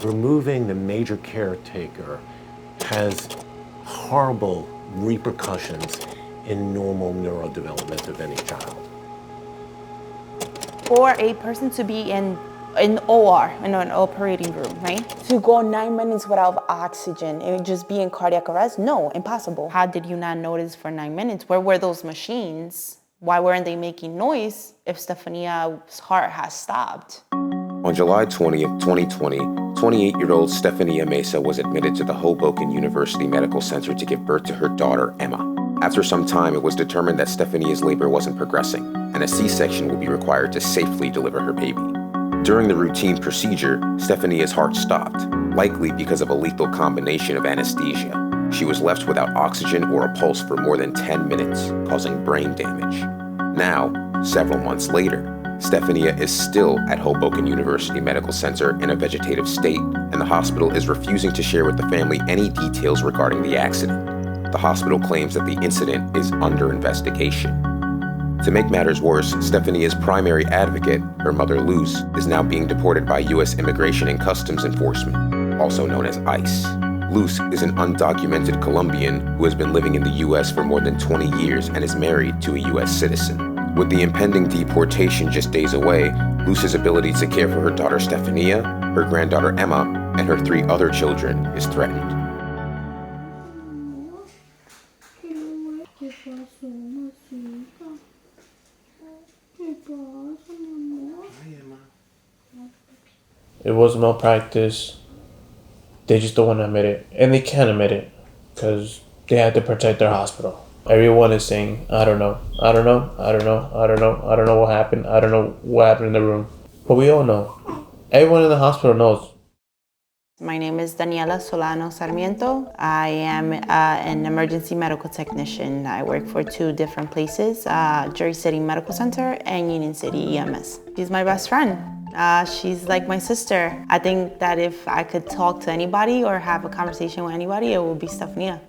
Removing the major caretaker has horrible repercussions in normal neurodevelopment of any child. For a person to be in OR, in an operating room, right? To go 9 minutes without oxygen and just be in cardiac arrest? No, impossible. How did you not notice for 9 minutes? Where were those machines? Why weren't they making noise if Estefania's heart has stopped? On July 20th, 2020, 28-year-old Estefania Mesa was admitted to the Hoboken University Medical Center to give birth to her daughter, Emma. After some time, it was determined that Estefania's labor wasn't progressing, and a C-section would be required to safely deliver her baby. During the routine procedure, Estefania's heart stopped, likely because of a lethal combination of anesthesia. She was left without oxygen or a pulse for more than 10 minutes, causing brain damage. Now, several months later, Estefania is still at Hoboken University Medical Center in a vegetative state, and the hospital is refusing to share with the family any details regarding the accident. The hospital claims that the incident is under investigation. To make matters worse, Estefania's primary advocate, her mother Luz, is now being deported by U.S. Immigration and Customs Enforcement, also known as ICE. Luz is an undocumented Colombian who has been living in the U.S. for more than 20 years and is married to a U.S. citizen. With the impending deportation just days away, Luz's ability to care for her daughter Estefania, her granddaughter Emma, and her 3 other children is threatened. It was malpractice. They just don't want to admit it. And they can't admit it because they had to protect their hospital. Everyone is saying, I don't know what happened. I don't know what happened in the room. But we all know. Everyone in the hospital knows. My name is Daniela Solano Sarmiento. I am an emergency medical technician. I work for 2 different places, Jersey City Medical Center and Union City EMS. She's my best friend. She's like my sister. I think that if I could talk to anybody or have a conversation with anybody, it would be Estefania.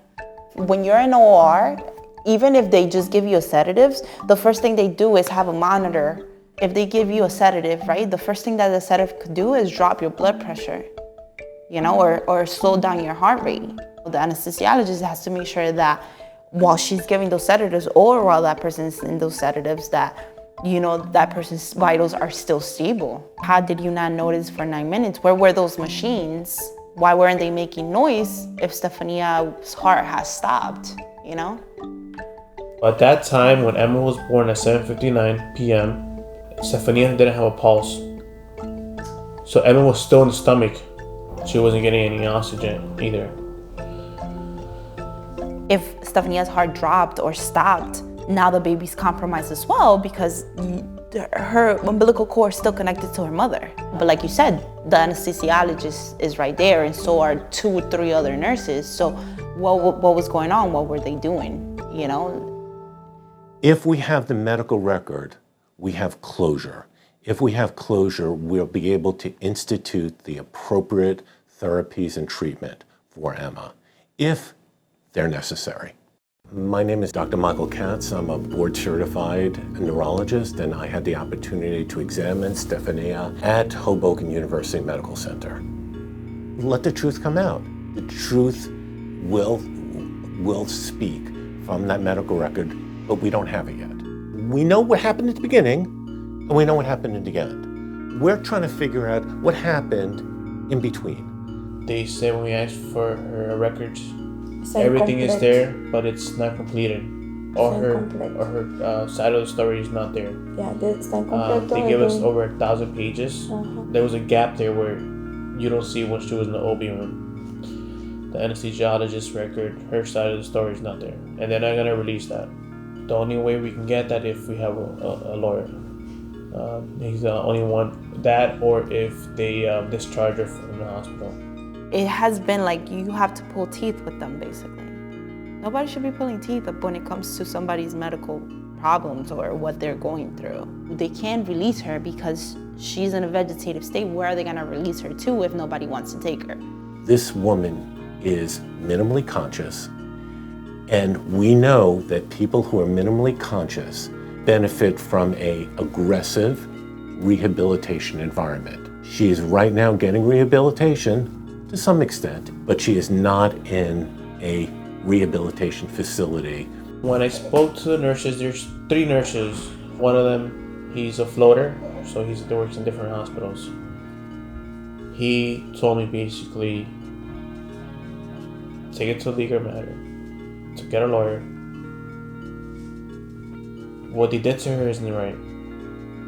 When you're in OR, even if they just give you a sedatives, the first thing they do is have a monitor. If they give you a sedative, right, the first thing that the sedative could do is drop your blood pressure, you know, or slow down your heart rate. The anesthesiologist has to make sure that while she's giving those sedatives or while that person's in those sedatives that, you know, that person's vitals are still stable. How did you not notice for 9 minutes? Where were those machines? Why weren't they making noise if Estefania's heart has stopped, you know? At that time, when Emma was born at 7:59 p.m., Estefania didn't have a pulse. So Emma was still in the stomach. She wasn't getting any oxygen either. If Estefania's heart dropped or stopped, now the baby's compromised as well because her umbilical cord is still connected to her mother. But like you said, the anesthesiologist is right there, and so are 2 or 3 other nurses. So what was going on? What were they doing? You know? If we have the medical record, we have closure. If we have closure, we'll be able to institute the appropriate therapies and treatment for Emma, if they're necessary. My name is Dr. Michael Katz. I'm a board-certified neurologist, and I had the opportunity to examine Estefania at Hoboken University Medical Center. Let the truth come out. The truth will speak from that medical record, but we don't have it yet. We know what happened at the beginning, and we know what happened at the end. We're trying to figure out what happened in between. They say when we ask for her records, everything is there, but it's not completed. Or her side of the story is not there. Yeah, está incompleto. They give us over 1,000 pages. There was a gap there where you don't see when she was in the OB room. The anesthesiologist's record, her side of the story is not there. And they're not going to release that. The only way we can get that if we have a lawyer. He's the only one, that or if they discharge her from the hospital. It has been like you have to pull teeth with them, basically. Nobody should be pulling teeth up when it comes to somebody's medical problems or what they're going through. They can't release her because she's in a vegetative state. Where are they gonna release her to if nobody wants to take her? This woman is minimally conscious, and we know that people who are minimally conscious benefit from an aggressive rehabilitation environment. She is right now getting rehabilitation to some extent, but she is not in a rehabilitation facility. When I spoke to the nurses, there's 3 nurses. One of them, he's a floater, so he works in different hospitals. He told me basically, take it to legal matter, to get a lawyer. What they did to her isn't right.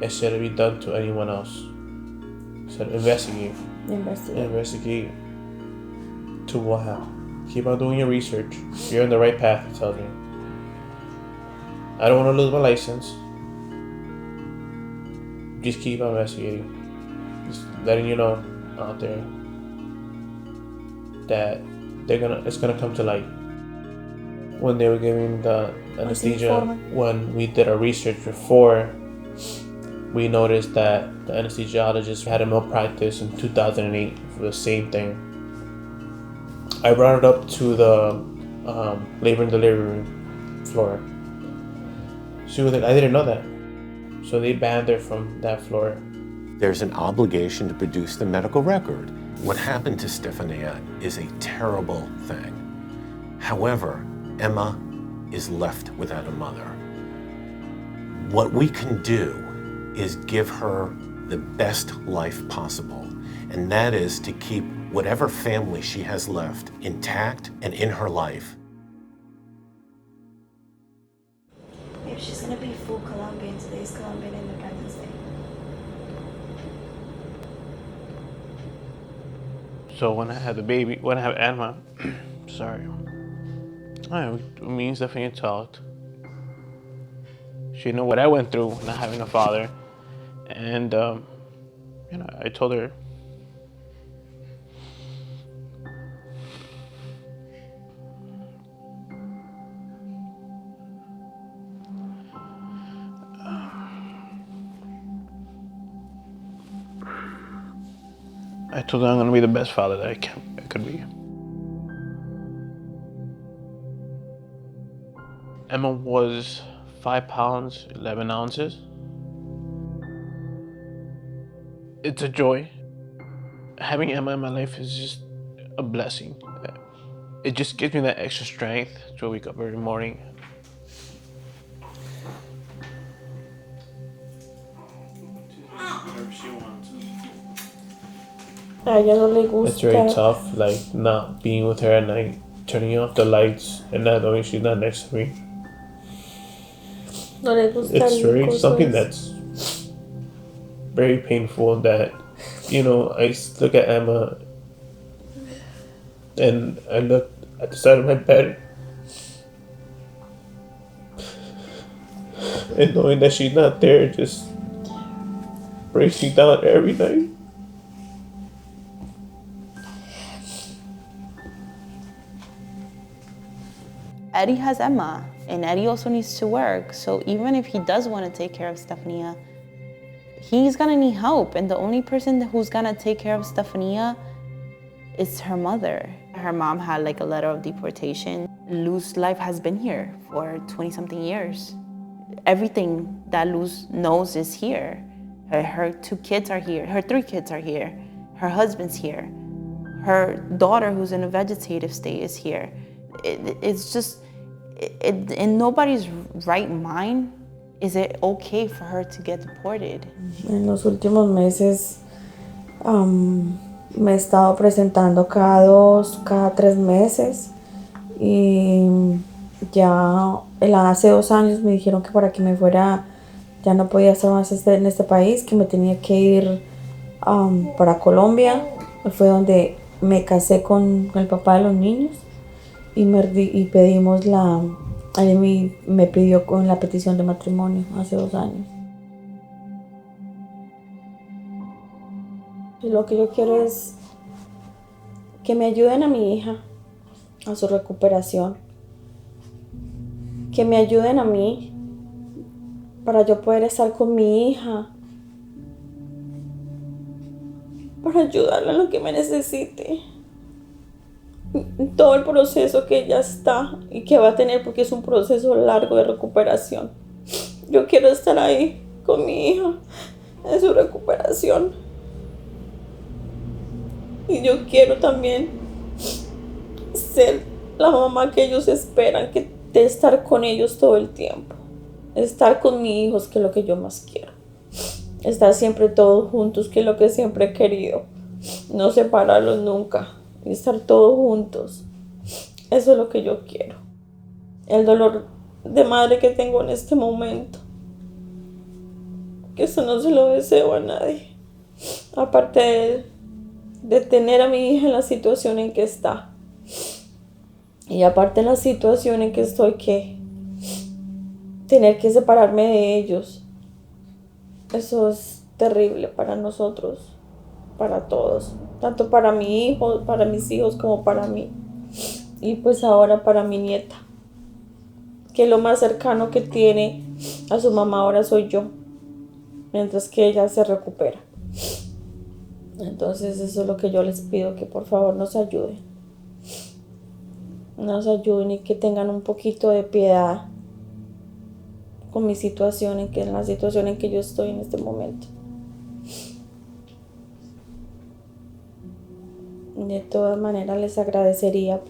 It shouldn't be done to anyone else. So investigate. Investigate. To what happened. Keep on doing your research. You're on the right path, it tells me. I don't want to lose my license. Just keep on investigating. Just letting you know out there that it's gonna come to light. When they were giving the anesthesia, when we did our research before, we noticed that the anesthesiologist had a malpractice in 2008 for the same thing. I brought it up to the labor and delivery room floor. She was like, I didn't know that. So they banned her from that floor. There's an obligation to produce the medical record. What happened to Estefania is a terrible thing. However, Emma is left without a mother. What we can do is give her the best life possible, and that is to keep whatever family she has left intact and in her life. If she's gonna be full Colombian, today's Colombian Independence Day. So when I had Emma, sorry, me and Stephanie talked. She knew what I went through not having a father, and I told her. I told her I'm gonna be the best father that I could be. Emma was 5 pounds, 11 ounces. It's a joy. Having Emma in my life is just a blessing. It just gives me that extra strength to wake up every morning. Whatever she wants. A ella no le gusta. It's very tough, like not being with her at night, turning off the lights, and not knowing she's not next to me. No le gusta. It's very something that's very painful. That I look at Emma, and I look at the side of my bed, and knowing that she's not there just breaks me down every night. Eddie has Emma, and Eddie also needs to work. So even if he does want to take care of Estefania, he's gonna need help. And the only person who's gonna take care of Estefania is her mother. Her mom had like a letter of deportation. Luz's life has been here for 20-something years. Everything that Luz knows is here. Her 2 kids are here. Her 3 kids are here. Her husband's here. Her daughter, who's in a vegetative state, is here. It's just, in nobody's right mind is it okay for her to get deported. En los últimos meses me he estado presentando cada 2, cada 3 meses y ya hace 2 años me dijeron que para que me fuera ya no podía estar más en este país, que me tenía que ir para Colombia. Fue donde me casé con el papá de los niños. Y pedimos me pidió con la petición de matrimonio hace 2 años. Y lo que yo quiero es que me ayuden a mi hija, a su recuperación. Que me ayuden a mí para yo poder estar con mi hija. Para ayudarla en lo que me necesite. Todo el proceso que ella está y que va a tener, porque es un proceso largo de recuperación. Yo quiero estar ahí con mi hija en su recuperación. Y yo quiero también ser la mamá que ellos esperan, que de estar con ellos todo el tiempo. Estar con mis hijos, que es lo que yo más quiero. Estar siempre todos juntos, que es lo que siempre he querido. No separarlos nunca. Y estar todos juntos. Eso es lo que yo quiero. El dolor de madre que tengo en este momento, que eso no se lo deseo a nadie. Aparte de tener a mi hija en la situación en que está. Y aparte de la situación en que estoy, que tener que separarme de ellos. Eso es terrible para nosotros, para todos. Tanto para mi hijo, para mis hijos, como para mí. Y pues ahora para mi nieta, que lo más cercano que tiene a su mamá ahora soy yo, mientras que ella se recupera. Entonces eso es lo que yo les pido, que por favor nos ayuden. Nos ayuden y que tengan un poquito de piedad con mi situación, en la situación en que yo estoy en este momento. De todas maneras les agradecería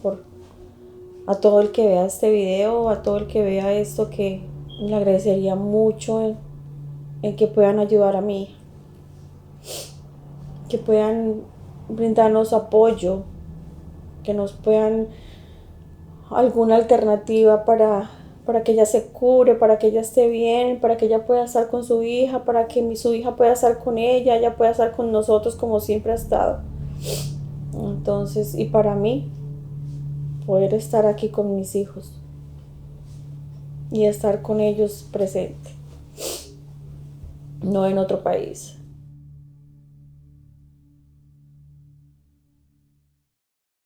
a todo el que vea este video, a todo el que vea esto, que le agradecería mucho en que puedan ayudar a mi hija, que puedan brindarnos apoyo, que nos puedan alguna alternativa para que ella se cure, para que ella esté bien, para que ella pueda estar con su hija, para que su hija pueda estar con ella pueda estar con nosotros como siempre ha estado. Entonces, y para mí, poder estar aquí con mis hijos y estar con ellos presente, no en otro país.